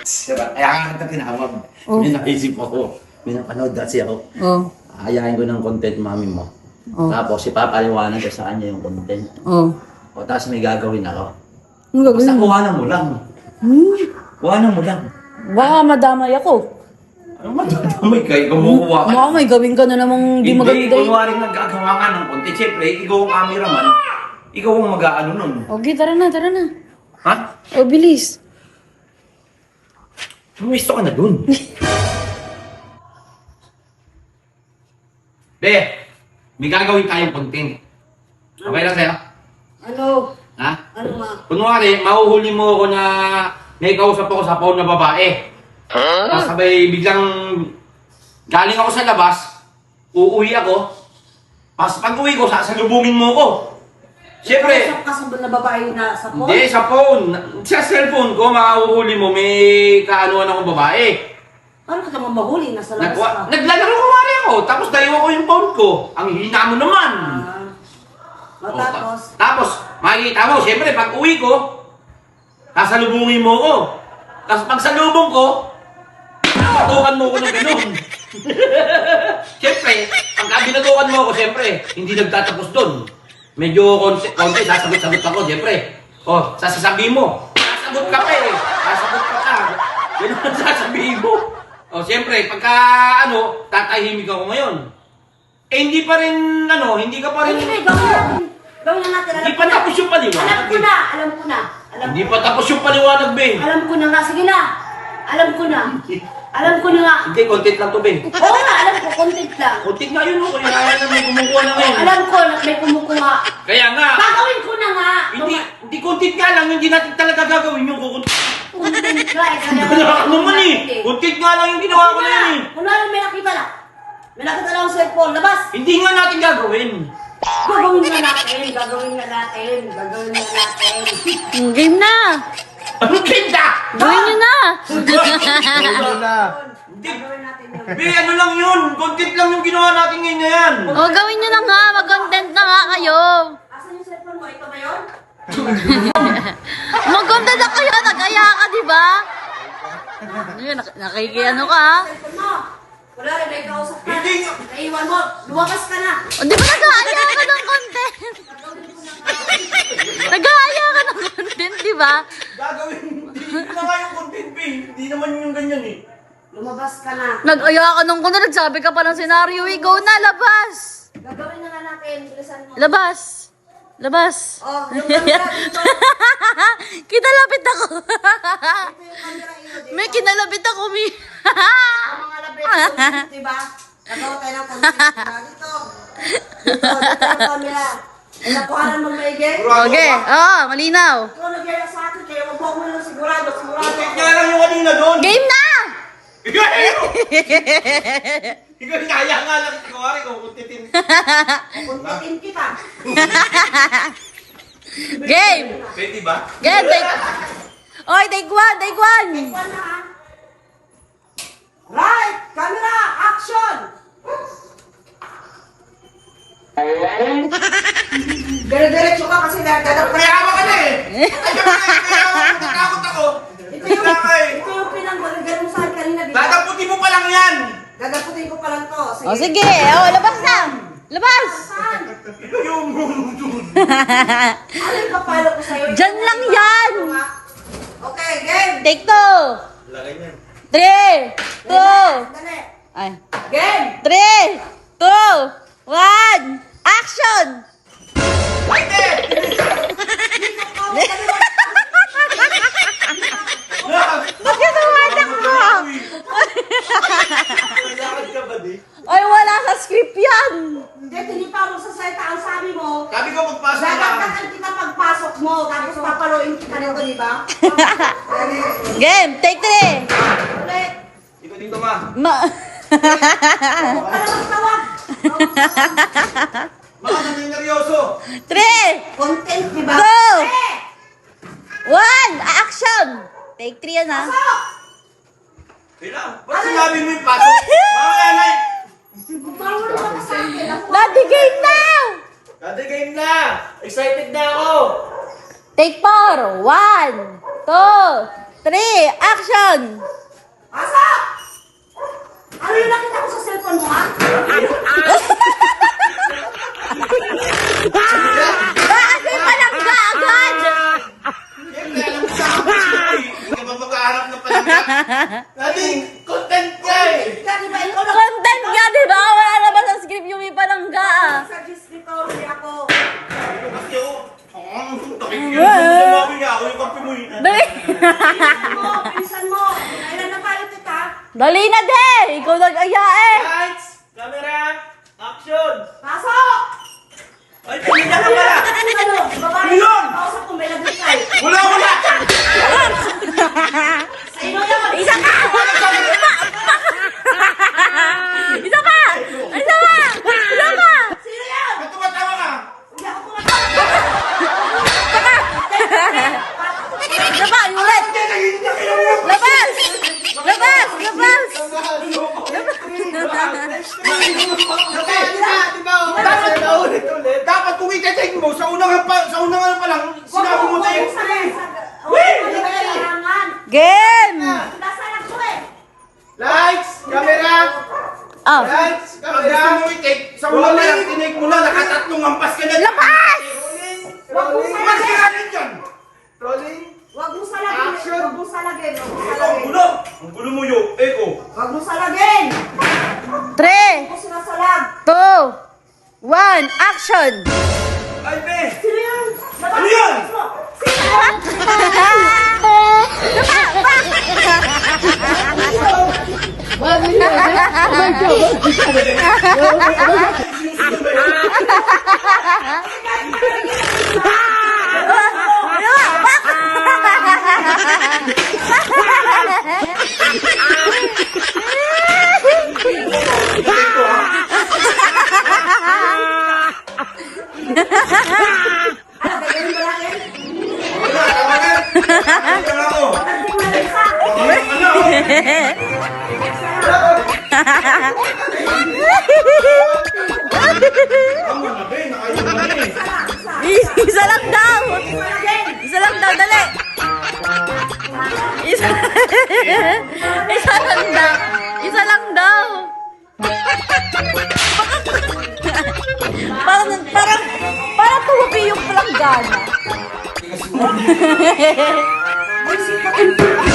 Diba? Kaya nga kita tinawag. Oh. May naisip ako. May napanood kasi ako. Oh. Ayahin ko ng content mami mo. Oh. Tapos ipapaliwanag ko sa kanya yung content. Oh. O tapos may gagawin ako. Ang Basta gagawin mo? kuhanan mo lang. Hmm. Kuhanan mo lang. Baka madamay ako. Ano madadamay kayo? Kumukuha ka. Baka may gawin ka na namang di maganda Hindi, eh. kunwaring naggagawa ka ng content. Siyempre, ikaw ang cameraman. Ikaw ang mag-aano nun. Okay, tara na, tara na. Ha? Oh, bilis. Pumisto ka na dun. Be, may gagawin tayong content. Okay lang sa'yo? Ano? Ha? Ano ma? Kunwari, mahuhuli mo ako na may kausap ako sa phone na babae. Tapos sabay biglang galing ako sa labas, uuwi ako. Tapos pag uwi ko, sasalubungin mo ako. Siyempre, Kausap ka sa na babae na sa phone? hindi, sa phone. Sa cellphone ko, mahuhuli mo, may kaanuan akong babae. Paano ka naman mahuli? Nasa labas ka? Naglalaro kumari ako, tapos dalawa ko yung phone ko. Ang hina mo naman. Matapos? Tapos, makikita mo, siyempre, pag uwi ko, sasalubungin mo ako. Tapos pag salubong ko, binatukan mo ko ng ganun. Siyempre, pagka binatukan mo ako, siyempre, hindi nagtatapos doon. Medyo konti, sasagot-sagot ako, siyempre. O, sasabihin mo, sasagot ka pa eh. Sasagot ka ka. Ganun ang sasabihin mo. O, siyempre, pagka, tatahimik ako ngayon. Eh, hindi pa rin, hindi ka pa rin... Hindi, gawin natin. Gawin na natin. Hindi pa tapos yung paliwanag. Alam ko na, alam ko na. Hindi pa tapos yung paliwanag, Ben. Alam ko na nga. Sige na. Alam ko na. Alam ko na nga. Hindi, content lang to, Ben. Oo nga, alam ko. Content lang. Content nga yun, kaya kaya na may kumukuha na ngayon. Alam ko na may kumukuha. Kaya nga, Gagawin ko na nga. hindi content nga lang, hindi natin talaga gagawin yung kukuntent. Content ka. Wala ka naman eh. Content nga lang yung ginawa ko na yun eh. Kunwari may nakita lang. May nakita lang ang cellphone. Labas. Hindi nga natin gagawin. Gagawin na natin. Gagawin na natin. Gagawin na natin. Game na. Anong ganda? Gawin nyo na. Gagawin natin yun. Be, ano lang yun? Content lang yung ginawa natin ngayon na yan. Oh, gawin nyo na nga. Mag-content na nga kayo. Asan yung cellphone mo? Ito ba yun? Mag-content na kayo. Nag-aya ka, di ba? Nakikiano ka, ha? Cellphone mo. Wala rin, may kausap ka. Hindi nga. Naiwan mo. Lumakas ka na. O, di ba nag-aaya ka ng content? Nag-aaya ka ng content, di ba? Gagawin, hindi na nga yung content, be. Hindi naman yung ganyan eh. Lumabas ka na. Nag-aya ka nung kuna. Nagsabi ka pa ng senaryo. Go na, labas. Gagawin na nga natin. Bilisan mo. Labas. Labas. Oh, yung camera dito. Kinalapit ako. Ito yung camera iyo dito. May kinalapit ako, Mi. Ang mga lapit. Content, diba? Gagawa tayo ng content. Diba? Dito. Dito yung camera. Ay, nakuhanan mo maigi? Okay. Oo, malinaw. Ikaw nagyaya sa akin. Kaya wag mo ako lang sigurado. Sigurado Content ako. nga lang yung kanina doon. Game na! Ikaw, ikaw, kaya nga lang. Kuwari, kung contentin. Contentin kita. Game! Pwede ba? Game, take... Oy, take one, take one! Ikaw na ha. Right! Camera! Action! Dire-diretso ka kasi dadap ka. Mayawa ka na eh! Natakot ako! Ito Hindi yung, na ka eh! ito yung pinanggagaling mo sa akin kanina. Di ba? Dadaputin mo pa lang yan! Dadaputin ko pa lang to. O, sige. O, labas na! Labas! Saan? Ito yung doon. Ano yung papalo ko sa'yo? Diyan lang yan! Okay, game! Take two! Lagay niyan. 3, 2, Dali. ay, Game! 3, 2, 1, action! Pwede! Bakit tumatakbo? Nalakad ka ba di? Ay, wala sa script yan! Hindi, tinipa mo sa salita. Ang sabi mo, Sabi ko magpasok na. dadagdagan kita pagpasok mo. Tapos papaluin kita nito, di ba? Game, take 3! Ulit. Ikaw dito ma. Huwag ka na magtawag. Mga nangyayaryoso. 3, Content, di ba? Go! Eh! 1, action! Take 3 yan, ha? Pasok! Kailan? Ba't sinabi mo yung pasok? Mamaya na eh. Bawal ka pa sa akin. Ako- Daddy, game na! Dati game na! Excited na ako! Take 4, 1, 2, 3, action! Pasok! Ano yung nakita ko sa cellphone mo, ha? Bakit may palangga agad? Siyempre, alam mo sa akin. Hindi ka ba mag-aarap ng palangga? Naging content ka eh. Di ba ikaw na Content nga, di ba? Wala naman sa script yung may palangga. sa discritory ako? Kasi ako, nakikinig niya ako yung kape mo yun. Dali. Bilisan mo. Kailan na tayo, tita? Dali na, de! Ikaw nag-aya eh. Lights, camera, action! Pasok! Ay, tingin ka pala! Ano? Babae. Yun! Kausap ko, may lagbitay. Wala! Sino yun? Isa pa! Isa pa! Isa pa! Isa pa! Sino yun? Ba't tumatawa ka? Hindi ako kumatawa. Isa pa! Ulit! Labas! Labas! Labas! Dapat kung ite-take mo, sa unang pa lang, sinabi mo tayo. Game! Lights, camera, Oh. lights, camera. Gusto mo i-take, sa unang pa lang, tinake mo na, nakatatlong ampas ka na. Labas! Ampas ka na dyan. Rolling. Wag mo salagin. Action. Wag mo salagin. Wag mo Ikaw, ang salagin. gulo. Ang gulo mo yun, Eko. Wag mo salagin. 3, Ako sinasalag. 2, 1, action! Ay, be. Sino yun? Ano yun? Ano, ganyan ba natin? Wala, tawagan. Tawagan ako. Hindi mo na isa. Ano? Tama na, be. Nakayos na eh. Isa lang daw! Salagin. Isa lang daw, dali! Isa, isa lang daw! Isa lang daw! parang tumabi yung palanggana. Ay, sipatin.